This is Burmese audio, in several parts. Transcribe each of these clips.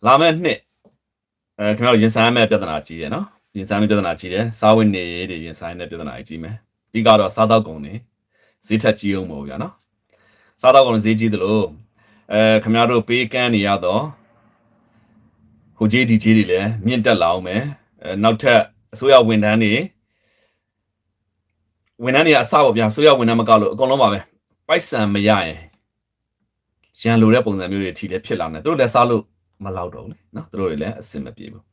လာမဲ့နှစ်ခင်ဗျားတို့ရင်ဆိုင်မဲ့ပြဿနာကြီးတယ်နော်ရင်ဆိုင်မဲ့ပြဿနာကြီးတယ်စားဝတ်နေရေးတွေရင်ဆိုင်တဲ့ပြဿနာကြီးမယ်အဓိကတော့စားတောက်ကုန်တွေဈေးထက်ကြီးအောင်ပေါ့ဗျာနော်စားတောက်ကုန်ဈေးကြီးသလိုခင်ဗျားတို့ပေးကမ်းနေရတော့ဟိုကြီးဒီကြီးတွေလည်းမြင့်တက်လာအောင်မယ်နောက်ထပ်အစိုးရဝန်ထမ်းတွေအစပေါ့ဗျာအစိုးရဝန်ထမ်းမကလို့အကုန်လုံးပါပဲပိုက်ဆံမရရင်ရန်လိုတဲ့ပုံစံမျိုးတွေအထိလည်းဖြစ်လာနေသူတို့လည်းစားလို့မလောက်တော့ဘူးလေနော်သူတို့တွေလည်းအဆင်မပြေဘူး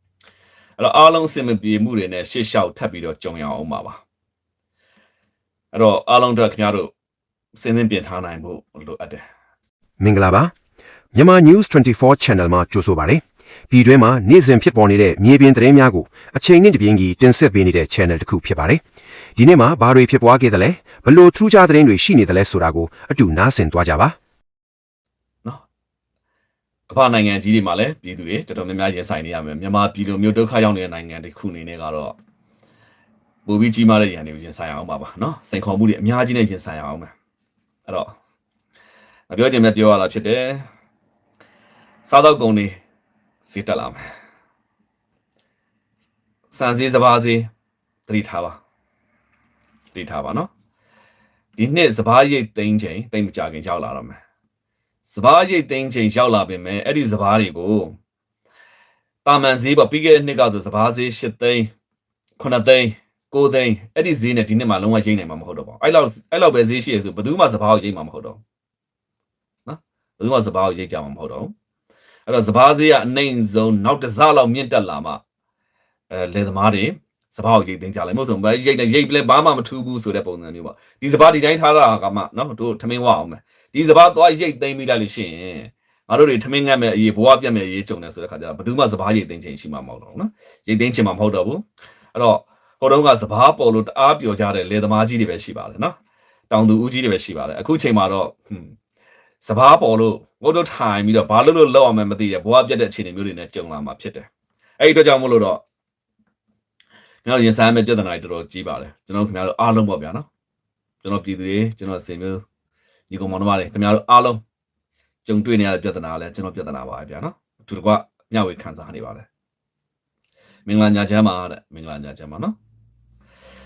အဲ့တော့အားလုံးအဆင်မပြေမှုတွေနဲ့ရှေ့လျှောက်ထပ်ပြီးတော့ကြုံရအောင်ပါအဲ့တော့အားလုံးတို့ခင်ဗျားတို့စဉ်းစားပြင်ထားနိုင်ဖို့လိုအပ်တယ်မင်္ဂလာပါမြန်မာ News 24 Channel မှာကြိုဆိုပါရစေပြည်တွင်းမှာနေ့စဉ်ဖြစ်ပေါ်နေတဲ့မြေပြင်သတင်းများကိုအချိန်နဲ့တပြေးညီတင်ဆက်ပေးနေတဲ့ channel တစ်ခုဖြစ်ပါတယ်ဒီနေ့မှာဘာတွေဖြစ်ပွားခဲ့သလဲဘလို့ထူးခြားသတင်းတွေရှိနေသလဲဆိုတာကိုအတူနားဆင်သွားကြပါနော်ကမ္ဘာနိုင်ငံကြီးတွေမှာလည်းပြည်သူတွေတော်တော်များများရင်ဆိုင်နေရမယ်မြန်မာပြည်လိုမျိုးဒုက္ခရောက်နေတဲ့နိုင်ငံတစ်ခုအနေနဲ့ကတော့ပိုပြီးကြီးမားတဲ့ရန်တွေကိုရင်ဆိုင်အောင်ပါနော်စိန်ခေါ်မှုတွေအများကြီးနဲ့ရင်ဆိုင်အောင်မယ်အဲ့တော့ပြောချင်မဲ့ပြောရတာဖြစ်တယ်စားတော့ကုန်တွေဈေးတက်လာမယ်စံဈေးစပါးဈေးတတိထားပါနော်ဒီနှစ်စပါးရိတ်သိန်းချိန်တိတ်မကြခင်ရောက်လာတော့မယ်စပါးရိတ်သိန်းချိန်ရောက်လာပြီမဲ့အဲ့ဒီစပါးတွေကိုတာမန်ဈေးပေါ့ပြီးခဲ့တဲ့နှစ်ကဆိုစပါးဈေး8သိန်း9သိန်း9သိန်းအဲ့ဒီဈေးနဲ့ဒီနှစ်မှာလုံးဝရိတ်နိုင်မှာမဟုတ်တော့ပါဘူးအဲ့လောက်ပဲဈေးရှိရဆိုဘယ်သူမှစပါးကိုရိတ်မှာမဟုတ်တော့နော်ဘယ်သူမှစပါးကိုရိတ်ကြမှာမဟုတ်တော့အဲ့တော့စပါးဈေးကအနှိမ့်ဆုံးနောက်တစ်စလောက်မြင့်တက်လာမှလယ်သမားတွေစပါးကိုရိတ်သိမ်းကြလိုက်မဟုတ်ဆိုရိတ်ပလဲဘာမှမထူးဘူးဆိုတဲ့ပုံစံမျိုးပေါ့ဒီစပါးဒီတိုင်းထားတာကမှနော်တို့ထမင်းဝအောင်မယ်ဒီစပါးသွားရိတ်သိမ်းပြီးလိုက်လို့ရှိရင်ငါတို့တွေထမင်းငတ်မဲ့အရေးဘဝပြတ်မဲ့အရေးကြုံတယ်ဆိုတဲ့ခါကျတော့ဘယ်သူမှစပါးရိတ်သိမ်းချိန်ရှိမှာမဟုတ်တော့ဘူးနော်ရိတ်သိမ်းချိန်မှာမဟုတ်တော့ဘူးအဲ့တော့ဟိုတုန်းကစပါးပေါ်လို့တအားပျော်ကြတဲ့လယ်သမားကြီးတွေပဲရှိပါတယ်နော်တောင်သူဦးကြီးတွေပဲရှိပါတယ်အခုချိန်မှာတော့စပါးပေါ်လို့ငုတ်တို့ထိုင်ပြီးတော့ဘာလို့လောက်အောင်မသိတဲ့ဘဝပြတ်တဲ့အခြေအနေမျိုးတွေနဲ့ကြုံလာမှာဖြစ်တယ်အဲ့ဒီအတွက်ကြောင့်မို့လို့တော့ကျွန်တော်ရင်ဆိုင်မဲ့ပြဿနာတွေတော်တော်ကြီးပါတယ်ကျွန်တော်ခင်ဗျားတို့အားလုံးပေါ့ဗျာနော်ကျွန်တော်ပြည်သူတွေကျွန်တော်စင်မျိုးညီကောင်မောင်နှမတွေခင်ဗျားတို့အားလုံးကြုံတွေ့နေရတဲ့ပြဿနာလည်းကျွန်တော်ပြဿနာပါပဲဗျာနော်အထူးတကွညဝေခံစားနေပါတယ်မင်္ဂလာညချမ်းပါတဲ့မင်္ဂလာညချမ်းပါနော်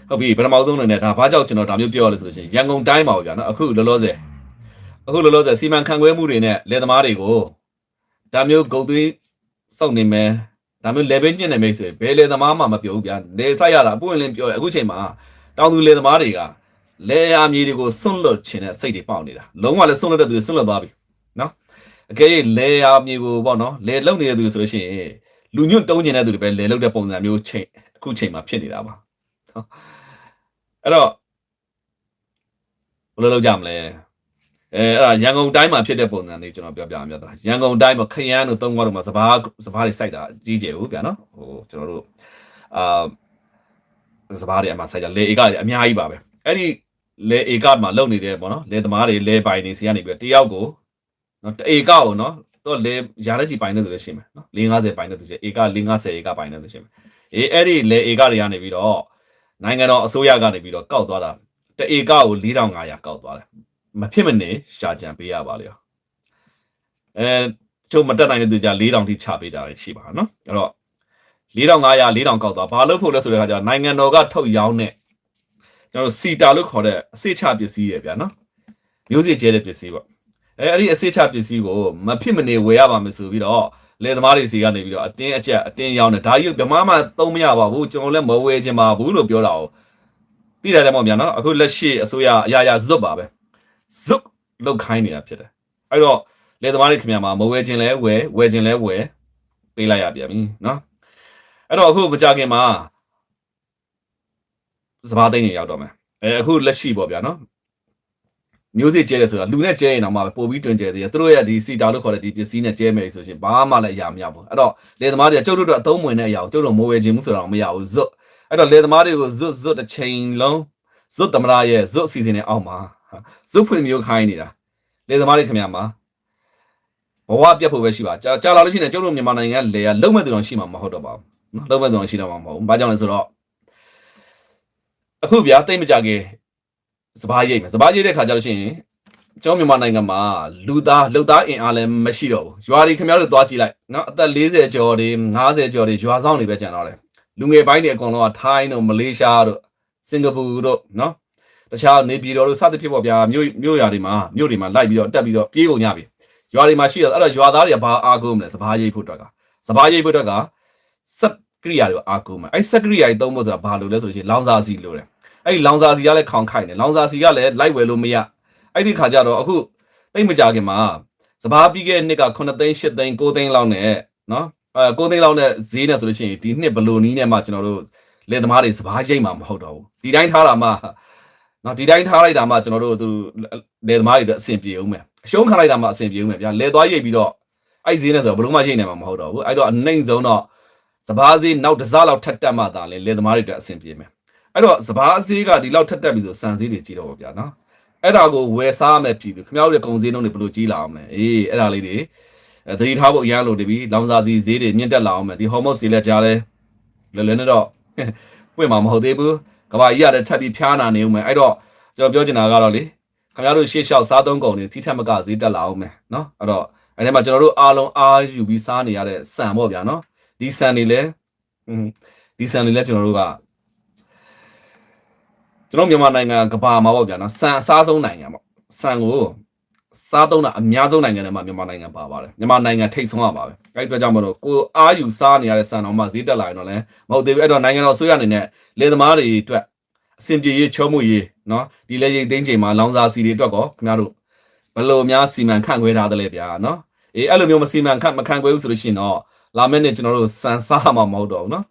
ဟုတ်ပြီပထမဆုံးအနေနဲ့ဒါဘာကြောင့်ကျွန်တော်ဒါမျိုးပြောရလဲဆိုလို့ရှိရင်ရန်ကုန်တိုင်းပါဗျာနော်အခုလောလောဆယ်စီမံခန့်ခွဲမှုတွေနဲ့လယ်သမားတွေကိုဒါမျိုးဂုတ်သွေးစောင့်နေမယ်ဒါမျိုး level ကျင့်နေမယ်ဆိုရင်ဘယ်လယ်သမားမှမပြောဘူးဗျာလယ်ဆိုင်ရတာအပွင့်လင်းပြောရအခုချိန်မှာတောင်သူလယ်သမားတွေကလယ်ယာမြေတွေကိုစွန့်လွတ်ခြင်းနဲ့စိတ်တွေပေါက်နေတာလုံးဝလည်းစွန့်လွတ်တဲ့သူတွေစွန့်လွတ်သွားပြီနော်အကယ်၍လယ်ယာမြေကိုပေါ့နော်လယ်လုံနေတဲ့သူတွေဆိုလို့ရှိရင်လူညွန့်တုံးကျင်တဲ့သူတွေပဲလယ်လုံတဲ့ပုံစံမျိုးချိန်အခုချိန်မှာဖြစ်နေတာပါအဲ့တော့ဘယ်လိုလုပ်ကြမလဲအဲ့ဒါရန်ကုန်တိုင်းမှာဖြစ်တဲ့ပုံစံလေးကျွန်တော်ပြောပြမှာဗျာရန်ကုန်တိုင်းမှာခရမ်းတို့သုံးခွားတို့မှာစဘာတွေစိုက်တာကြီးကျယ်ဘူးဗျာနော်ဟိုကျွန်တော်တို့စဘာတွေအမှစိုက်ကြလေဧကတွေအများကြီးပါပဲအဲ့ဒီလေဧကမှာလုံနေတဲ့ပေါ့နော်လေသမားတွေလေပိုင်နေစီကနေပြီးတယောက်ကိုနော်တဧကကိုနော်တော့လေရာလက်ကြီးပိုင်နေသူလည်းရှိမယ်နော်450ပိုင်နေသူရှိဧက450ဧကပိုင်နေသူရှိမယ်အဲ့ဒီလေဧကတွေကနေပြီးတော့နိုင်ငံတော်အစိုးရကနေပြီးတော့ကောက်သွားတာတဧကကို4500ကောက်သွားတယ်မဖြစ်မနေရှာကြံပေးရပါလေချို့မတက်နိုင်တဲ့သူကြ4000ထိချပေးတာရှိပါနော်အဲ့တော့4500ကောက်သွားဘာလို့ဖို့လဲဆိုတဲ့အခါကျနိုင်ငံတော်ကထုတ်ရောင်းတဲ့ကျွန်တော်စီတာလို့ခေါ်တဲ့အစိချပစ္စည်းရဗျာနော်မျိုးစေ့ကျဲတဲ့ပစ္စည်းပေါ့အဲ့ဒီအစိချပစ္စည်းကိုမဖြစ်မနေဝယ်ရပါမယ်ဆိုပြီးတော့လယ်သမားတွေစီကနေပြီးတော့အတင်းရောင်းတယ်ဒါကြီးဗမာမှသုံးမရပါဘူးကျွန်တော်လည်းမဝယ်ခြင်းပါဘူးလို့ပြောတာ哦သိတယ်မို့ဗျာနော်အခုလက်ရှိအစိုးရအရာဇွတ်ပါပဲဇုတ်လောက်ခိုင်းနေတာဖြစ်တယ်အဲ့တော့လယ်သမားတွေခင်ဗျာမှာမဝယ်ခြင်းလဲဝယ်ခြင်းလဲဝယ်ပေးလိုက်ရပြန်ပြီနော်အဲ့တော့အခုမကြခင်မှာစပါးသိန်းတွေရောက်တော့မယ်အခုလက်ရှိပေါ့ဗျာနော်မျိုးစေ့ကျဲတယ်ဆိုတာလူနဲ့ကျဲရင်တော့မှပို့ပြီးတွင်ကျဲသေးတယ်သူတို့ရဲ့ဒီစီတာလို့ခေါ်တဲ့ဒီပစ္စည်းနဲ့ကျဲမယ်ဆိုရှင်ဘာမှလည်းအရာမရဘူးအဲ့တော့လယ်သမားတွေကကျုပ်တို့အသုံးဝင်တဲ့အရာကိုကျုပ်တို့မဝယ်ခြင်းဘူးဆိုတာတော့မရဘူးဇွတ်အဲ့တော့လယ်သမားတွေကိုဇွတ်တစ်ချိန်လုံးဇွတ်သမရရဲ့ဇွတ်အစီအစဉ်နဲ့အောက်မှာဇုတ်ဖွင့်မျိုးခိုင်းနေတာလယ်သမားတွေခင်ဗျာမှာဘဝပြတ်ဖို့ပဲရှိပါကြာလာလို့ရှိရင်ကျုပ်တို့မြန်မာနိုင်ငံလေယာလုံးမဲ့သူတော်ရှိမှာမဟုတ်တော့ပါဘူးနော်လုံးမဲ့သူတော်ရှိတော့မှာမဟုတ်ဘူးဘာကြောင့်လဲဆိုတော့အခုဗျာတိတ်မကြခင်စပါးရိတ်မယ်စပါးရိတ်တဲ့ခါကျလို့ရှိရင် ကျောင်းမြန်မာနိုင်ငံမှာလူသားအင်အားလည်းမရှိတော့ဘူးရွာတွေခင်ဗျားတို့သွားကြည့်လိုက်နော်အသက်40ကျော်တွေ50ကျော်တွေရွာဆောင်တွေပဲကျန်တော့တယ်လူငယ်ပိုင်းတွေအကုန်လုံးကထိုင်းတို့မလေးရှားတို့စင်ကာပူတို့နော်တခြားနေပြည်တော်တို့စသဖြင့်ပေါ့ဗျာမြို့ရွာတွေမှာလိုက်ပြီးတော့တက်ပြီးတော့ပြေးကုန်ကြပြီရွာတွေမှာရှိတော့အဲ့တော့ရွာသားတွေကဘာအားကိုးမလဲစဘာရိတ်ဖို့အတွက်ကစက်ကိရိယာတွေအားကိုးမှာအဲ့စက်ကိရိယာတွေသုံးဖို့ဆိုတာဘာလို့လဲဆိုရင်လောင်စာစီလို့တယ်အဲ့ဒီလောင်စာစီကလည်းခေါင်ခိုက်နေလောင်စာစီကလည်းလိုက်ဝယ်လို့မရအဲ့ဒီခါကျတော့အခုတိတ်မကြခင်မှာစဘာပြီးခဲ့နှစ်က9သိန်း8သိန်း9သိန်းလောက်နဲ့နော်9သိန်းလောက်နဲ့ဈေးနဲ့ဆိုလို့ရှိရင်ဒီနှစ်ဘလိုနီးနဲ့မှကျွန်တော်တို့လယ်သမားတွေစဘာရိတ်မှာမဟုတ်တော့ဘူးဒီတိုင်းထားတာမှနော်ဒီတိုင်းထားလိုက်တာမှကျွန်တော်တို့သူလယ်သမားတွေအတွက်အဆင်ပြေအောင်မယ်အရှုံးခံလိုက်တာမှအဆင်ပြေအောင်မယ်ဗျာလယ်သွားရိတ်ပြီးတော့အဲ့ဈေးနဲ့ဆိုဘလို့မှရိတ်နိုင်မှာမဟုတ်တော့ဘူးအဲ့တော့အနှိမ့်ဆုံးတော့စဘာဈေးနောက်တစ်စလောက်ထက်တက်မှသာလေလယ်သမားတွေအတွက်အဆင်ပြေမယ်အဲ့တော့စဘာဈေးကဒီလောက်ထက်တက်ပြီဆိုစံဈေးတွေကြီးတော့ဗျာနော်အဲ့ဒါကိုဝယ်စားမယ်ပြည်သူခင်ဗျားတို့ရဲ့ကုန်စည်နှုန်းတွေဘယ်လိုကြီးလာအောင်လဲအဲ့ဒါလေးတွေသတိထားဖို့အရန်လို့တပြီလောင်စာစီဈေးတွေမြင့်တက်လာအောင်မယ်ဒီဟော်မုတ်စီလက်ကြားလဲလဲနဲ့တော့ပွင့်မှာမဟုတ်သေးဘူးကဘာကြီးရတဲ့ထပ်ပြီးဖျားနာနေဦးမယ်အဲ့တော့ကျွန်တော်ပြောချင်တာကတော့လေခင်ဗျားတို့ရှေ့လျှောက်စားသုံးကုန်တွေထိထက်မကဈေးတက်လာအောင်မယ်နော်အဲ့တော့အဲ့ဒီမှာကျွန်တော်တို့အားလုံးအားယူပြီးစားနေရတဲ့စံပေါ့ဗျာနော်ဒီစံတွေလဲကျွန်တော်တို့ကကျွန်တော်မြန်မာနိုင်ငံကဘာမှာပေါ့ဗျာနော်စံအစားဆုံးနိုင်ငံပေါ့စံကိုစားသုံးတာအများဆုံးနိုင်ငံတွေမှာမြန်မာနိုင်ငံပါပါတယ်မြန်မာနိုင်ငံထိတ်ဆုံးရပါပဲအဲ့ဒီအတွက်ကြောင့်မလို့ကိုအားယူစားနေရတဲ့စံတော်မှာဈေးတက်လာရင်တော့လည်းမဟုတ်သေးဘူးအဲ့တော့နိုင်ငံတော်ဆွေးရအနေနဲ့လယ်သမားတွေအတွက်အဆင်ပြေရေးချောမှုရေးနော်ဒီလေရိတ်သိမ်းချိန်မှာလောင်စာစီတွေအတွက်ကောခင်ဗျားတို့ဘယ်လိုများစီမံခန့်ခွဲထားသလဲဗျာနော်အဲ့လိုမျိုးမစီမံခန့်မခန့်ခွဲဘူးဆိုလို့ရှိရင်တော့လာမယ့်နေ့ကျွန်တော်တို့စံစားမှာမဟုတ်တော့ဘူးနော်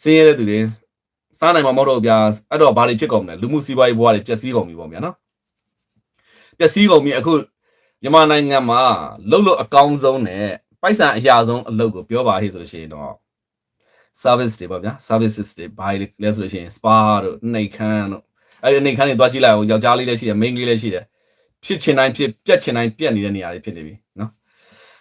စင်းရတဲ့သူတွေစားနိုင်မှာမဟုတ်တော့ဗျာအဲ့တော့ဘာတွေဖြစ်ကုန်မလဲလူမှုစီးပွားရေးဘဝတွေပျက်စီးကုန်ပြီပေါ့ဗျာနော်ပျက်စီးကုန်ပြီအခုမြန်မာနိုင်ငံမှာလှုပ်အကောင်းဆုံးနဲ့ပိုက်ဆံအရာဆုံးအလုပ်ကိုပြောပါဟေ့ဆိုလို့ရှိရင်တော့ service တွေပေါ့ဗျာ services တွေဘာတွေလဲဆိုလို့ရှိရင် spa တို့နှိပ်ခမ်းတို့အဲ့ဒီနှိပ်ခမ်းတွေတွားကြည့်လိုက်အောင်ယောက်ျားလေးလည်းရှိတယ်မိန်းကလေးလည်းရှိတယ်ဖြစ်ချင်တိုင်းဖြစ်ပြက်ချင်တိုင်းပြက်နေတဲ့နေရာတွေဖြစ်နေပြီနော်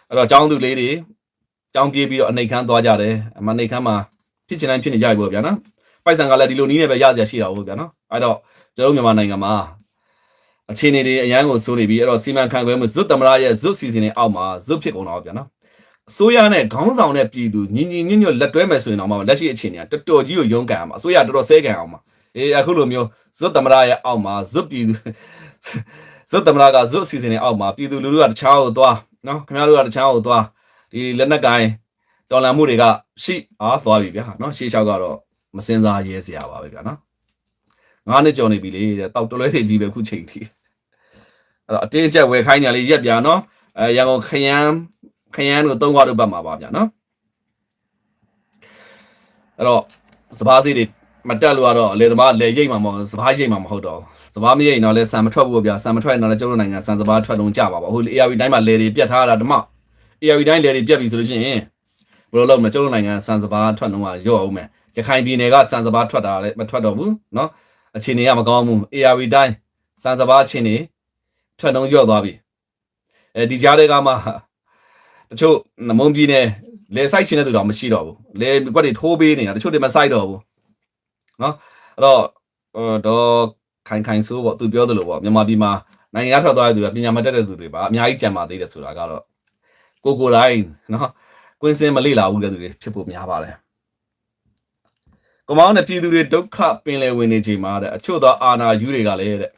အဲ့တော့ចောင်းသူလေးတွေចောင်းပြေးပြီးတော့နှိပ်ခမ်းသွားကြတယ်အမနှိပ်ခမ်းမှာဖြစ်ချင်တိုင်းဖြစ်နေကြပြီပေါ့ဗျာနော်ပိုက်ဆံကလည်းဒီလိုနီးနေပဲရစရာရှိတာဟုတ်ဗျာနော်အဲ့တော့ကျွန်တော်မြန်မာနိုင်ငံမှာအခြေအနေတွေအရန်ကိုစိုးနေပြီအဲ့တော့စီမံခန့်ခွဲမှုဇွတ်သမရရဲ့ဇွတ်စီစဉ်တွေအောက်မှာဇွတ်ဖြစ်ကုန်တော့ဗျာနော်အစိုးရနဲ့ခေါင်းဆောင်တဲ့ပြည်သူညီညွတ်လက်တွဲမယ်ဆိုရင်တော့မှလက်ရှိအခြေအနေကတော်တော်ကြီးကိုရုန်းကန်အောင်ပါအစိုးရတော်တော်ဆဲကန်အောင်ပါအခုလိုမျိုးဇွတ်သမရရဲ့အောက်မှာဇွတ်ပြည်သူဇွတ်သမရကဇွတ်စီစဉ်တွေအောက်မှာပြည်သူလူထုကတခြားကိုသွားနော်ခင်ဗျားတို့ကတခြားကိုသွားဒီလက်နက်ကိုင်တော်လှန်မှုတွေကရှိအားသွားပြီဗျာနော်ရှေးလျှောက်ကတော့မစင်စားရဲစရာပါပဲဗျာနော်9နှစ်ကျော်နေပြီလေတောက်တလွဲတွေကြီးပဲခုချိန်ထိအဲ့တော့အတင်းကျပ်ဝယ်ခိုင်းညာလေးရက်ပြနော်ရန်ကုန်ခရမ်းတို့3ခွာတို့ပတ်မှာပါဗျာနော်အဲ့တော့စပားစီတွေမတက်လို့ကတော့လေသမားလေရိတ်မှာမဟုတ်စပားရိတ်မှာမဟုတ်တော့စပားမရိတ်တော့လဲဆံမထွက်ဘူးဗျာဆံမထွက်ရင်တော့ကျုပ်တို့နိုင်ငံဆံစပားထွက်လုံးကြပါပါဟို ARV တိုင်းမှာလေတွေပြတ်ထားတာဓမ္မ ARV တိုင်းလေတွေပြတ်ပြီဆိုလို့ရှိရင်ဘယ်လိုလုပ်မလဲကျုပ်တို့နိုင်ငံဆံစပားထွက်လုံးကရော့အောင်မယ်ရခိုင်ပြည်နယ်ကဆံစပားထွက်တာလည်းမထွက်တော့ဘူးနော်အခြေအနေကမကောင်းဘူး ARV တိုင်းဆံစပားချင်းနေထွက်လုံးရော့သွားပြီဒီကြားတွေကမှတချို့မုံပြည်နယ်လေစိုက်ချင်းတဲ့သူတော့မရှိတော့ဘူးလေဘက်တွေထိုးပေးနေတာတချို့တွေမစိုက်တော့ဘူးနော်အဲ့တော့ခိုင်ဆိုးပေါ့သူပြောသလိုပေါ့မြန်မာပြည်မှာနိုင်ငံထွက်သွားတဲ့သူကပညာမတတ်တဲ့သူတွေပါအများကြီးကြံပါသေးတယ်ဆိုတာကတော့ကိုတိုင်းနော်ကွင်းစင်းမလေ့လာဘူးတဲ့သူတွေဖြစ်ဖို့များပါတယ်ကမောင်းတဲ့ပြည်သူတွေဒုက္ခပင်လယ်ဝင်နေချိန်မှာတဲ့အချို့သောအာဏာယူတွေကလည်းတဲ့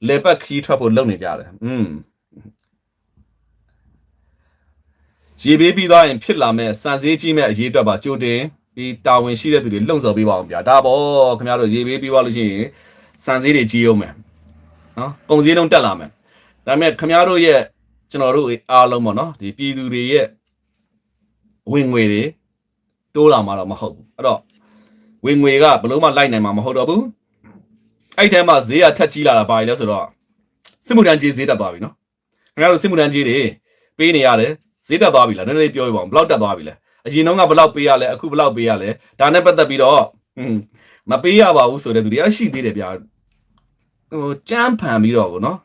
လေပတ်ခီးထွက်ဖို့လုပ်နေကြတယ်ရေပေးပြီးသွားရင်ဖြစ်လာမဲ့စံစည်းကြီးမဲ့အရေးအတွက်ပါကြိုတင်ပြီးတာဝန်ရှိတဲ့သူတွေလှုံ့ဆော်ပေးပါအောင်ဗျာဒါပေါ့ခင်ဗျားတို့ရေပေးပြီးသွားလို့ရှိရင်စံစည်းတွေကြီးအောင်မယ်နော်ကုန်စည်နှုန်းတက်လာမယ်ဒါပေမဲ့ခင်ဗျားတို့ရဲ့ကျွန်တော်တို့အားလုံးပေါ့နော်ဒီပြည်သူတွေရဲ့ဝင်ငွေတွေတိုးလာမှာတော့မဟုတ်ဘူးအဲ့တော့ဝင်ငွေကဘလို့မှလိုက်နိုင်မှာမဟုတ်တော့ဘူးအဲ့ထဲမှာဈေးကထက်ကြီးလာတာပါလဲဆိုတော့စစ်မှုထမ်းကြီးဈေးတက်သွားပြီနော်ခင်ဗျားတို့စစ်မှုထမ်းကြီးတွေပေးနေရတယ်ဈေးတက်သွားပြီလားနည်းနည်းပြောပြပါဦးဘယ်လောက်တက်သွားပြီလဲအရင်တုန်းကဘယ်လောက်ပေးရလဲအခုဘယ်လောက်ပေးရလဲဒါနဲ့ပတ်သက်ပြီးတော့မပေးရပါဘူးဆိုတဲ့သူတွေအရှိသေးတယ်ဗျာဟိုကြမ်းဖန်ပြီးတော့ကိုနော်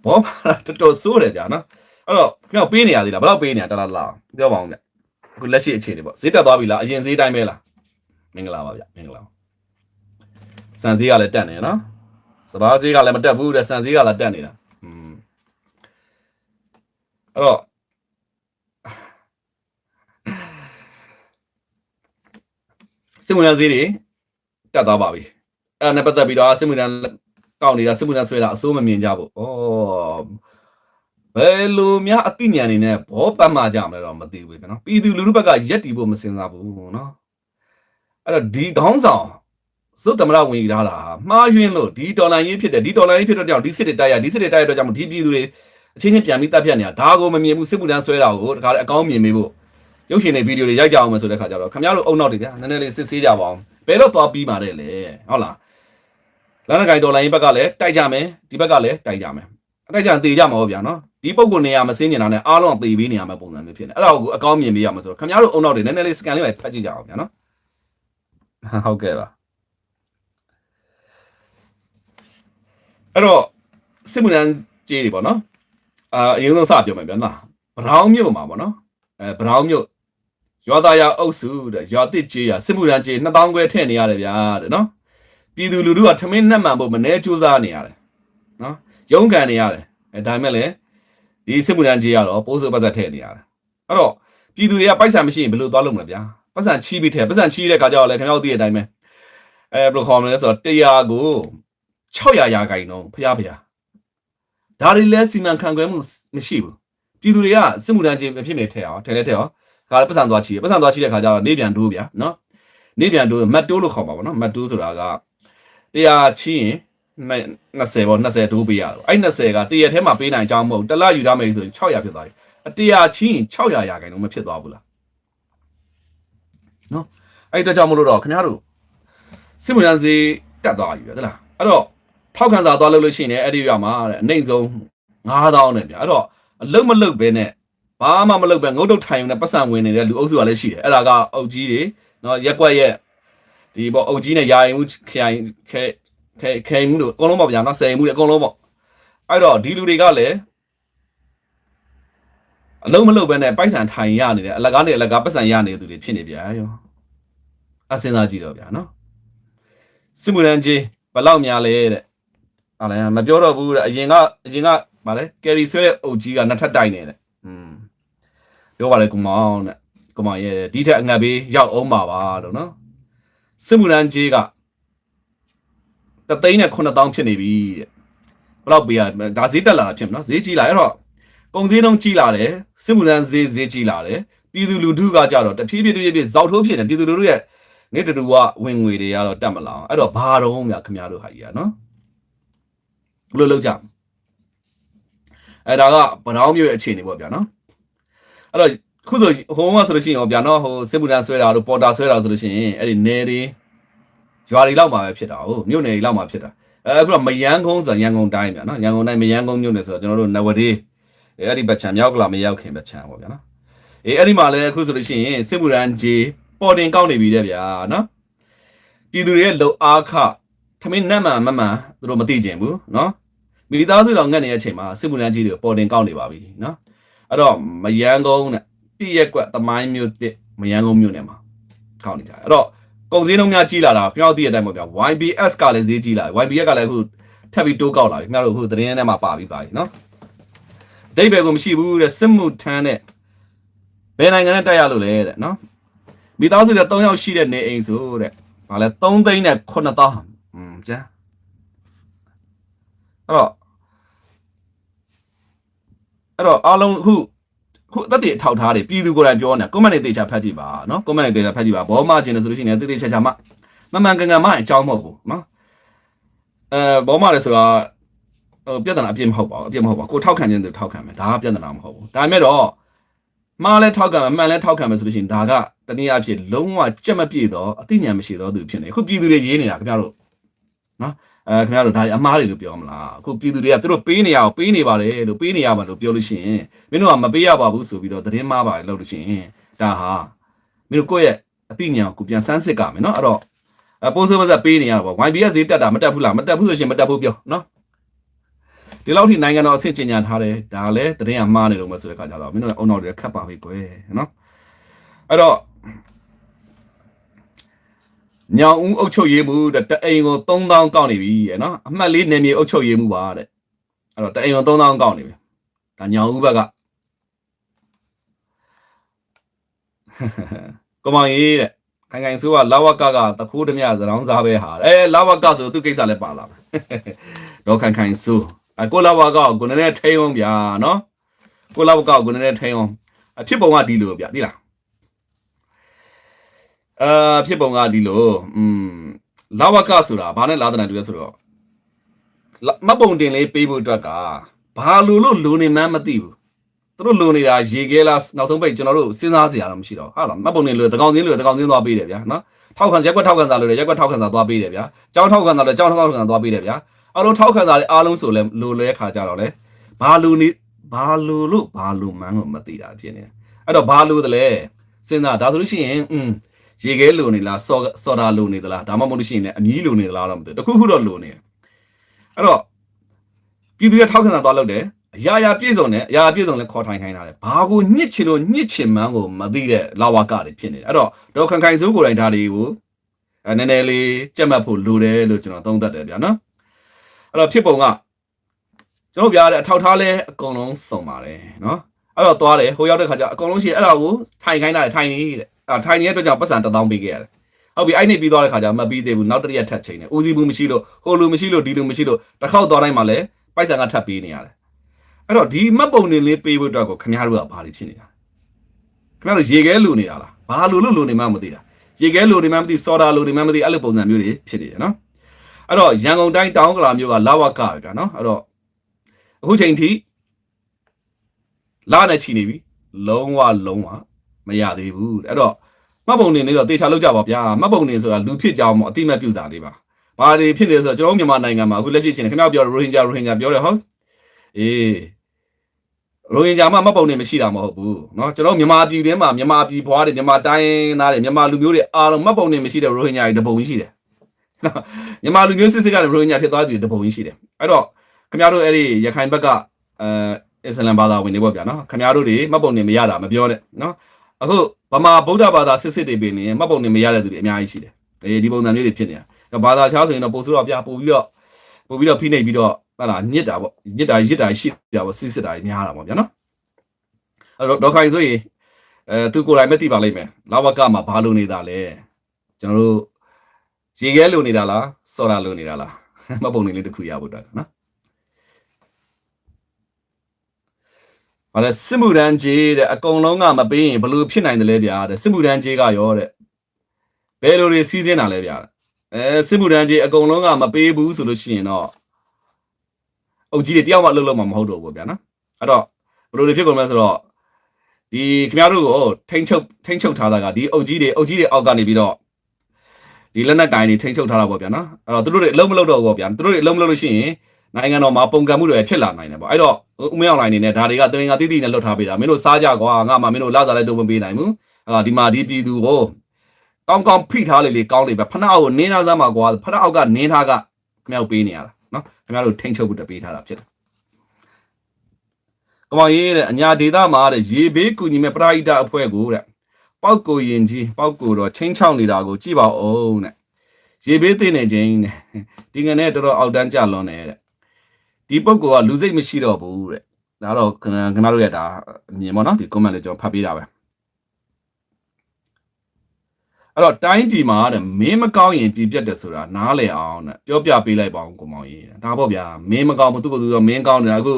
ဘောတော်တော်စိုးတယ်ဗျာနော်အဲ့တော့ခင်ဗျားပေးနေရသေးလားဘယ်လောက်ပေးနေရတလားပြောပါဦးဗျအခုလက်ရှိအခြေအနေပေါ့ဈေးတက်သွားပြီလားအရင်ဈေးတိုင်းပဲလားမင်္ဂလာပါဗျမင်္ဂလာစံဈေးကလည်းတက်နေနော်စပားဈေးကလည်းမတက်ဘူးတဲ့စံဈေးကလည်းတက်နေတာ အဲ့တော့စစ်မှုထမ်းဈေးတွေတက်သွားပါပြီအဲ့ဒါနဲ့ပတ်သက်ပြီးတော့စစ်မှုထမ်းကောက်နေတာစစ်မှုထမ်းဆွဲတာအစိုးမမြင်ကြဘူးဩဘယ်လိုများအသိဉာဏ်နေနဲ့ဘောပတ်မှကြမလဲတော့မသိဘူးဗျနော်ပြည်သူလူထုဘက်ကရက်တီဖို့မစင်စားဘူးနော်အဲ့တော့ဒီခေါင်းဆောင်စုသမရဝင်ထားတာမှားယွင်းလို့ဒီဒေါ်လာရေးဖြစ်တယ်ဒီဒေါ်လာရေးဖြစ်တော့ကြောင့်ဒီစစ်တွေတိုက်ရဒီစစ်တွေတိုက်ရတော့ကြောင့်ဒီပြည်သူတွေအချင်းချင်းပြန်ပြီးတပ်ဖြတ်နေတာဒါကိုမမြင်ဘူးစစ်မှုထမ်းဆွဲတာကိုတခါအကောင်းမြင်မေးဖို့ရုပ်ရှင်တွေဗီဒီယိုတွေရိုက်ကြအောင်မယ်ဆိုတဲ့ခါကျတော့ခင်ဗျားတို့အုံနောက်တွေဗျာနည်းနည်းလေးစစ်ဆေးကြပါအောင်ဘယ်တော့သွားပြီးมาတဲ့လေဟုတ်လားလမ်းကိုင်ဒေါ်လာရေးဘက်ကလည်းတိုက်ကြမယ်ဒီဘက်ကလည်းတိုက်ကြမယ်အတိုက်ကြတေကြမှာဟုတ်ဗျာနော်ဒီပုံကိုနေရာမစင်းနေတာနဲ့အားလုံးသေပေးနေရမယ့်ပုံစံမျိုးဖြစ်နေအဲ့ဒါကိုအကောင်းမြင်ပေးရမှာဆိုတော့ခင်ဗျားတို့အုံနောက်တွေနည်းနည်းလေးစကန်လေးပဲဖတ်ကြည့်ကြအောင်ဗျာနော်ဟုတ်ကဲ့ပါအဲ့တော့စစ်မှုထမ်းကြေးတွေပေါ့နော်အရင်ဆုံးစပြောမယ်ဗျာနော်ဗရောင်းမြို့မှာပေါ့နော်ဗရောင်းမြို့ရွာသားရအုပ်စုတဲ့ရွာတစ်ကြေးရစစ်မှုထမ်းကြေး2000ခွဲထည့်နေရတယ်ဗျာတဲ့နော်ပြည်သူလူထုကထမင်းနှက်မှန်ဖို့မနှဲကြိုးစားနေရတယ်နော်ရုန်းကန်နေရတယ်ဒါပေမဲ့လည်းဒီစစ်မှုထမ်းကြေးကတော့ပိုးစိုးပတ်သက်ထည့်နေရတယ်အဲ့တော့ပြည်သူတွေကပိုက်ဆံမရှိရင်ဘယ်လိုသွားလုပ်မလဲဗျာပတ်စံချီးပြီးထည့်ပတ်စံချီးတဲ့ခါကျတော့လည်းခင်ဗျားတို့သိတဲ့အတိုင်းပဲဘယ်လိုခေါ်မလဲဆိုတော့100ကို600ရာခိုင်နှုန်းဖျားဒါတွေလည်းစီမံခန့်ခွဲမှုမရှိဘူးပြည်သူတွေကစစ်မှုထမ်းခြင်းအဖြစ်နေထည့်အောင်ထည့်လဲထည့်အောင်ဒါလည်းပတ်စံသွားချီးတဲ့ခါကျတော့နေပြန်တိုးဗျာနော်နေပြန်တိုးမတ်တိုးလို့ခေါ်ပါဗောနော်မတ်တိုးဆိုတာက100ချီးရင်20ပေါ့20တိုးပေးရတော့အဲ့20က100ထဲမှာပေးနိုင်ကြောင်းမဟုတ်တလယူထားမယ်ဆိုရင်600ဖြစ်သွားပြီ100ချီးရင်600ရာခိုင်နှုန်းမဖြစ်သွားဘူးလားနော်အဲ့အတွက်ကြောင့်မလို့တော့ခင်ဗျားတို့စစ်မှုထမ်းစေးတက်သွားပြီဗျာဟုတ်လားအဲ့တော့ထောက်ခံစာသွားလုပ်လို့ရှိရင်အဲ့ဒီရွာမှာတဲ့အနှိမ့်ဆုံး9000နဲ့ဗျာအဲ့တော့အလုံးမလုံးပဲနဲ့ဘာမှမလုပ်ပဲငုတ်တုတ်ထိုင်ုံနဲ့ပတ်စံဝင်နေတဲ့လူအုပ်စုကလည်းရှိတယ်အဲ့ဒါကအုပ်ကြီးတွေနော်ရက်ကွက်ရဲ့ဒီပေါ့အုပ်ကြီးနဲ့ယာရင်မှုခိုင်မှုတို့အကုန်လုံးပေါ့ဗျာနော်10မှုတွေအကုန်လုံးပေါ့အဲ့တော့ဒီလူတွေကလည်းအလုံးမလုံးပဲနဲ့ပိုက်ဆံထိုင်ရနေတယ်အလကားနဲ့အလကားပတ်စံရနေတဲ့သူတွေဖြစ်နေဗျာရောအစင်စားကြည့်တော့ဗျာနော်စစ်မှုထမ်းကြီးဘယ်လောက်များလဲတဲ့ဟာလည်းမပြောတော့ဘူးတဲ့အရင်ကဗာလဲကယ်ရီဆွဲတဲ့အုပ်ကြီးကနှစ်ထပ်တိုင်နေတဲ့ပြောပါလေကုမောင်တဲ့ကုမောင်ရဲ့ဒီထက်အငတ်ပေးရောက်အောင်ပါတော့နော်စစ်မှုထမ်းကြီးက3,900,000ဖြစ်နေပြီတဲ့ဘယ်လောက်ပေးရဒါဈေးတက်လာတာဖြစ်မနော်ဈေးကြီးလာအဲ့တော့ကုန်ဈေးနှုန်းကြီးလာတယ်စစ်မှုထမ်းဈေးကြီးလာတယ်ပြည်သူလူထုကကြတော့တဖြည်းဖြည်းဇောက်ထိုးဖြစ်နေပြည်သူလူထုရဲ့နေတူကဝင်ငွေတွေကတော့တက်မလာအောင်အဲ့တော့ဘာတော့များခင်ဗျားတို့ဟာကြီးอ่ะเนาะဘယ်လိုလုပ်ကြအဲ့ဒါကဗရောင်းမျိုးရဲ့အခြေအနေပေါ့ဗျာเนาะအဲ့တော့ခုဆိုဟိုမှာဆိုလို့ရှိရင်ဗျာเนาะဟိုစစ်မှုထမ်းဆွဲတာတို့ပေါ်တာဆွဲတာဆိုလို့ရှိရင်အဲ့ဒီနေတွေရွာတွေလောက်မှာပဲဖြစ်တာဟုတ်မြို့နယ်တွေလောက်မှာဖြစ်တာအခုတော့မယန်းကုန်းဆိုရန်ကုန်တိုင်းဗျာเนาะရန်ကုန်တိုင်းမယန်းကုန်းမြို့နယ်ဆိုတော့ကျွန်တော်တို့နဝဒေအဲ့ဒီဘက်ချံမြောက်ကလာမရောက်ခင်ဘက်ချံပေါ့ဗျာเนาะအဲ့ဒီမှာလည်းအခုဆိုလို့ရှိရင်စစ်မှုထမ်းကြီးပေါ်တင်ကောက်နေပြီတဲ့ဗျာနော်ပြည်သူတွေရဲ့လုံအားခထမင်းနတ်မှန်မမှန်သူတို့မသိကြဘူးနော်မိသားစုတော်ငတ်နေတဲ့အချိန်မှာစစ်မှုထမ်းကြီးတွေပေါ်တင်ကောက်နေပါပြီနော်အဲ့တော့မယန်းကုန်းနဲ့ပြည့်ရက်ကွက်သမိုင်းမျိုးတစ်မယန်းကုန်းမျိုးနဲ့မှာကောက်နေကြတယ်အဲ့တော့ကုန်စည်နှုန်းများကြီးလာတာပြောင်းသိတဲ့အတိုင်းပေါ့ဗျာ YBS ကလည်းဈေးကြီးလာ YBS ကလည်းအခုထပ်ပြီးတိုးကောက်လာပြီခင်ဗျားတို့အခုသတင်းထဲမှာပါပြီနော်အတိတ်ဘယ်ကိုမရှိဘူးတဲ့စစ်မှုထမ်းနဲ့ဘယ်နိုင်ငံနဲ့တိုက်ရလို့လဲတဲ့နော်မိသားစုတွေ3ယောက်ရှိတဲ့နေအိမ်ဆိုတဲ့။ဘာလဲ3,900,000ကျန်။အဲ့တော့အားလုံးခုအသက်တွေအထောက်ထားတွေပြည်သူကိုယ်တိုင်ပြောနေကွန်မန့်တွေသေချာဖတ်ကြည့်ပါနော်။ကွန်မန့်တွေသေချာဖတ်ကြည့်ပါဘောမကျင်တယ်ဆိုလို့ရှိရင်သေချာမှမှန်ကန်မအကြောင်းမဟုတ်ဘူးနော်။ဘောမလည်းဆိုတာပြဿနာအပြစ်မဟုတ်ပါဘူး။ကိုထောက်ခံခြင်းသူထောက်ခံမယ်။ဒါကပြဿနာမဟုတ်ဘူး။ဒါပေမဲ့တော့မှားလဲထောက်ခံမယ်မှန်လဲထောက်ခံမယ်ဆိုလို့ရှိရင်ဒါကတနည်းအားဖြင့်လုံးဝကြက်မပြည့်တော့အသိဉာဏ်မရှိတော့သူဖြစ်နေအခုပြည်သူတွေရေးနေတာခင်ဗျားတို့နော်ခင်ဗျားတို့ဒါအမားတွေလို့ပြောမလားအခုပြည်သူတွေကသူတို့ပေးနေရအောင်ပေးနေပါတယ်လို့ပေးနေရပါလို့ပြောလို့ရှိရင်မင်းတို့ကမပေးရပါဘူးဆိုပြီးတော့သတင်းမှားပါတယ်လို့လို့ရှိရင်ဒါဟာမင်းတို့ကိုယ့်ရဲ့အသိဉာဏ်ကိုပြန်စမ်းစစ်ကမယ်နော်အဲ့တော့ပိုးစိုးပါစပေးနေရတော့ပေါ့ YBS ဈေးတက်တာမတက်ဘူးလားမတက်ဘူးဆိုရှင်မတက်ဘူးပြောနော်ဒီလောက်ထိနိုင်ငံတော်အဆင့်ကျင်ညာထားတယ်ဒါလည်းတရင်ကမှားနေတော့မှဆိုတဲ့ခါကျတော့မင်းတို့အုံတော်တွေခတ်ပါပြီကွယ်နော်အဲ့တော့ညောင်ဦးအုပ်ချုပ်ရေးမှုတဲ့တအိမ်ကို3000ကောက်နေပြီနော်အမှတ်လေးနေမြေအုပ်ချုပ်ရေးမှုပါတဲ့အဲ့တော့တအိမ်ကို3000ကောက်နေပြီဒါညောင်ဦးဘက်က ကိုမောင်ကြီးတဲ့ခိုင်ခိုင်ဆိုးကလာဝကတခိုးဓမြသရောင်းစားပဲဟာလာဝကဆိုသူကိစ္စလည်းပါလာတော့ခိုင်ခိုင်ဆိုးကိုလာဝကကိုနည်းနည်းထိန်းအောင်ဗျာနော်ကိုလာဝကကိုနည်းနည်းထိန်းအောင်အဖြစ်ပုံကဒီလိုဗျသိလားဖြစ်ပုံကဒီလိုလာဝကဆိုတာဘာနဲ့လာတဲ့နိုင်တူလဲဆိုတော့မပုံတင်လေးပေးဖို့အတွက်ကဘာလို့နေမှန်းမသိဘူးသူတို့လိုနေတာရေခဲလားနောက်ဆုံးပိတ်ကျွန်တော်တို့စဉ်းစားစရာတော့မရှိတော့ဟာလားမပုံတင်လို့တကောင်စင်းသွားပေးတယ်ဗျာနော်ထောက်ခံရက်ကွက်ထောက်ခံစာလို့ရက်ကွက်ထောက်ခံစာသွားပေးတယ်ဗျာကျောင်းထောက်ခံစာလို့ကျောင်းထောက်ခံစာသွားပေးတယ်ဗျာအားလုံးထောက်ခံစာတွေအားလုံးဆိုလဲလိုလဲခါကြတော့လဲဘာလို့မှန်းကိုမသိတာဖြစ်နေအဲ့တော့ဘာလို့တလဲစဉ်းစားဒါဆိုလို့ရှိရင်ရေခဲလိုနေလားစော်တာလိုနေသလားဒါမှမဟုတ်လို့ရှိရင်လည်းအမြီးလိုနေသလားတော့မသိတခုခုတော့လိုနေအဲ့တော့ပြည်သူတွေထောက်ခံစာသွားလုပ်တယ်အရာပြည့်စုံတယ်အရာပြည့်စုံလဲခေါ်ထိုင်ခိုင်းတာလေဘာကိုညှစ်ချင်လို့ညှစ်ချင်မှန်းကိုမသိတဲ့လာဝကတွေဖြစ်နေတယ်အဲ့တော့ဒေါက်ခိုင်စိုးကိုယ်တိုင်ဒါတွေကိုနည်းနည်းလေးကြက်မှတ်ဖို့လိုတယ်လို့ကျွန်တော်သုံးသပ်တယ်ဗျာနော်အဲ့တော့ဖြစ်ပုံကကျွန်တော်ပြရတဲ့အထောက်ထားလဲအကုန်လုံးစုံပါတယ်နော်အဲ့တော့သွားတယ်ဟိုရောက်တဲ့ခါကျအကုန်လုံးရှိအဲ့ဒါကိုထိုင်ခိုင်းတာထိုင်နေတဲ့ထိုင်နေတဲ့အတွက်ကြောင့်ပတ်စံ1000ပေးခဲ့ရတယ်ဟုတ်ပြီအဲ့နေ့ပြီးသွားတဲ့ခါကျမပြီးသေးဘူးနောက်တစ်ရက်ထပ်ချိန်တယ်ဦးစီးဘူးမရှိလို့ဟိုလူမရှိလို့ဒီလူမရှိလို့တစ်ခေါက်သွားတိုင်းမှာလဲပိုက်ဆံကထပ်ပေးနေရတယ်အဲ့တော့ဒီမှတ်ပုံနေလေးပေးဖို့အတွက်ကိုခင်ဗျားတို့ကဘာတွေဖြစ်နေတာခင်ဗျားတို့ရေခဲလိုနေတာလားဘာလိုနေမှမသိတာရေခဲလိုနေမှမသိစော်တာလိုနေမှမသိအဲ့လိုပုံစံမျိုးတွေဖြစ်နေတယ်နော်အဲ့တော့ရန်ကုန်တိုင်းတောင်ကလာမျိုးကလာဝကဗျာနော်အဲ့တော့အခုချိန်ထိလာနဲ့ချီနေပြီလုံးဝမရသေးဘူးအဲ့တော့မှတ်ပုံနေလေးတော့တေချာလောက်ကြပါဗျာမှတ်ပုံနေဆိုတာလူဖြစ်ကြောင်းမအတိမတ်ပြုစာလေးပါဘာတွေဖြစ်နေဆိုတော့ကျွန်တော်မြန်မာနိုင်ငံမှာအခုလက်ရှိချင်းခင်ဗျားပြောရိုဟင်ဂျာပြောတယ်ဟုတ်ရိုဟင်ဂျာမှပုံနေမရှိတာမဟုတ်ဘူးเนาะကျွန်တော်မြန်မာပြည်တွင်းမှာမြန်မာပြည်ဘွားတွေမြန်မာတိုင်းသားတွေမြန်မာလူမျိုးတွေအားလုံးမှတ်ပုံနေမရှိတဲ့ရိုဟင်ဂျာတွေတပုံကြီးရှိတယ်မြန်မာလူမျိုးစစ်ကရိုဟင်ဂျာဖြစ်သွားသူတွေတပုံကြီးရှိတယ်အဲ့တော့ခင်ဗျားတို့အဲ့ဒီရခိုင်ဘက်ကအစ္စလမ်ဘာသာဝင်တွေပေါ့ဗျာเนาะခင်ဗျားတို့တွေမှတ်ပုံနေမရတာမပြောနဲ့เนาะအခုဗမာဗုဒ္ဓဘာသာစစ်တွေပြင်နေမှတ်ပုံနေမရတဲ့သူတွေအများကြီးရှိတယ်ဒီပုံစံမျိုးတွေဖြစ်နေတာဘာသာခြားဆိုရင်တော့ပို့ဆိုတော့ဗျာပို့ပြီးတော့ဖိနှိပ်ပြီးတော့ဟာလားညစ်တာပေါ့ညစ်တာရစ်တာရှိတာပေါ့စစ်တာများတာပေါ့ဗျာနော်အဲ့တော့ဒေါက်ခိုင်ဆိုရင်သူကိုယ်တိုင်မသိပါလိမ့်မယ်လာဝကမှာဘာလို့နေတာလဲကျွန်တော်တို့ရေခဲလိုနေတာလားစော်တာလိုနေတာလားမပုံနေလေးတစ်ခုရဖို့အတွက်နော်ဟာလေစစ်မှုတန်းကြီးတဲ့အကုန်လုံးကမပေးရင်ဘလို့ဖြစ်နိုင်တယ်လဲဗျာတဲ့စစ်မှုတန်းကြီးကရောတဲ့ဘယ်လိုတွေစီးစင်းတာလဲဗျာစစ်မှုတန်းကြီးအကုန်လုံးကမပေးဘူးဆိုလို့ရှိရင်တော့အုပ်ကြီးတွေတယောက်မှလှုပ်မှာမဟုတ်တော့ဘူးဗျာနော်အဲ့တော့ဘယ်လိုတွေဖြစ်ကုန်မလဲဆိုတော့ဒီခင်ဗျားတို့ကိုထိန်းချုပ်ထားတာကဒီအုပ်ကြီးတွေအောက်ကနေပြီးတော့ဒီလက်နက်ကိုင်တွေထိန်းချုပ်ထားတာပေါ့ဗျာနော်အဲ့တော့သူတို့တွေအလုံးမလုပ်တော့ဘူးပေါ့ဗျာသူတို့တွေအလုံးမလုပ်လို့ရှိရင်နိုင်ငံတော်မှာပုံကံမှုတွေဖြစ်လာနိုင်တယ်ပေါ့အဲ့တော့ဦးမင်းအောင်လိုင်းနေနဲ့ဒါတွေကတရင်ကတိတိနဲ့လွတ်ထားပေးတာမင်းတို့စားကြကွာငါမှမင်းတို့လာစားလိုက်တော့မပေးနိုင်ဘူးဒီမှာဒီပြည်သူကိုကောင်းဖိထားလေကောင်းလေပဲဖနှောက်ကိုနင်းထားစမ်းမှာကွာဖနှောက်အောက်ကနင်းထားကခင်ဗျားတို့ပေးနေရတာနော်ခင်ဗျားတို့ထိန်းချုပ်ဖို့တပေးထားတာဖြစ်တယ်ကမောင်ရေးတဲ့အညာဒေသမှာတဲ့ရေဘေးကူညီမဲ့ပရိဒတ်အဖွဲ့ကိုတဲ့ပောက်ကိုရင်ကြီးပောက်ကိုတော့ချင်းချောင်းနေတာကိုကြည့်ပါဦးတဲ့ရေဘေးသိနေခြင်းတဲ့ဒီငနဲ့တော်အောက်တန်းကြလွန်နေတဲ့ဒီပုဂ္ဂိုလ်ကလူစိတ်မရှိတော့ဘူးတဲ့ဒါတော့ခင်ဗျားတို့ရဲ့ဒါမြင်ပါနော်ဒီ comment လေးကျွန်တော်ဖတ်ပေးတာပဲအဲ့တော့တိုင်းပြည်မှာတဲ့မင်းမကောင်းရင်ပြည်ပြတ်တယ်ဆိုတာနားလည်အောင်တဲ့ပြောပြပေးလိုက်ပါဦးကိုမောင်ကြီးဒါပေါ့ဗျာမင်းမကောင်းဘူးသူကသူတော့မင်းကောင်းနေတာအခု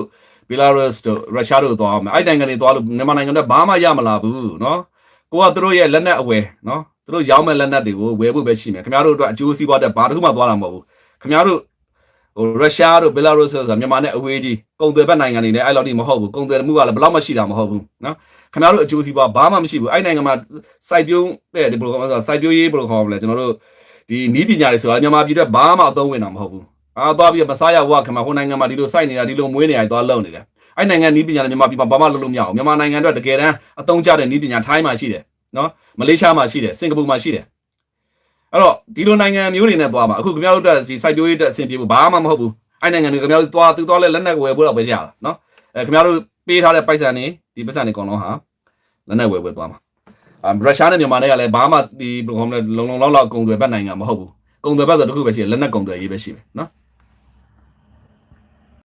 ဘီလာရုစ်တို့ရုရှားတို့သွားအောင်အဲ့နိုင်ငံတွေသွားလို့မြန်မာနိုင်ငံတွေဘာမှရမလာဘူးเนาะကိုကသူတို့ရဲ့လက်နက်အဝယ်เนาะသူတို့ရောင်းမဲ့လက်နက်တွေကိုဝယ်ဖို့ပဲရှိမယ်ခင်ဗျားတို့အတွက်အကျိုးစီးပွားတဲ့ဘာတစ်ခုမှသွားတာမဟုတ်ဘူးခင်ဗျားတို့ဟိုရုရှားတို့ဘီလာရုစ်ဆိုတာမြန်မာနဲ့အဝေးကြီးကုန်သွယ်ဘက်နိုင်ငံတွေနဲ့အဲ့လောက်ကြီးမဟုတ်ဘူးကုန်သွယ်မှုကလည်းဘယ်လောက်မှရှိတာမဟုတ်ဘူးเนาะခင်ဗျားတို့အကျိုးစီးပွားဘာမှမရှိဘူးအဲ့နိုင်ငံမှာစိုက်ပျိုးတဲ့ဒီဘယ်လိုခေါ်မလဲစိုက်ပျိုးရေးဘယ်လိုခေါ်မလဲကျွန်တော်တို့ဒီနီးပညာတွေဆိုတာမြန်မာပြည်အတွက်ဘာမှအသုံးဝင်တာမဟုတ်ဘူးသွားပြီးမစားရဘူးခင်ဗျာဟိုနိုင်ငံမှာဒီလိုစိုက်နေတာဒီလိုမွေးနေတာသွားလုံနေတယ်အဲ့နိုင်ငံနီးပညာနဲ့မြန်မာပြည်မှာဘာမှလုပ်လို့မရအောင်မြန်မာနိုင်ငံအတွက်တကယ်တမ်းအသုံးကျတဲ့နီးပညာထိုင်းမှာရှိတယ်နော်မလေးရှားမှာရှိတယ်စင်ကာပူမှာရှိတယ်အဲ့တော့ဒီလိုနိုင်ငံမျိုးတွေနဲ့သွားမှာအခုခင်ဗျားတို့တက်စီစိုက်ပျိုးရေးတက်အဆင်ပြေဖို့ဘာမှမဟုတ်ဘူးအဲ့နိုင်ငံတွေခင်ဗျားတို့သွားလဲလက်နက်ဝယ်ဖို့တော့ပဲရတာနော်ခင်ဗျားတို့ပေးထားတဲ့ပိုက်ဆံတွေဒီပိုက်ဆံတွေအကုန်လုံးဟာလက်နက်ဝယ်သွားမှာရုရှားနဲ့မြန်မာနဲ့ကလည်းဘာမှဒီဘယ်လိုခေါ်မလဲလုံလောက်ကုန်သွယ်ဘက်နိုင်ငံမဟုတ်ဘူးကုန်သွယ်ဘက်ဆိုတခုပဲရှိတယ်လက်နက်ကုန်သွယ်ရေးပဲရှိတယ်နော်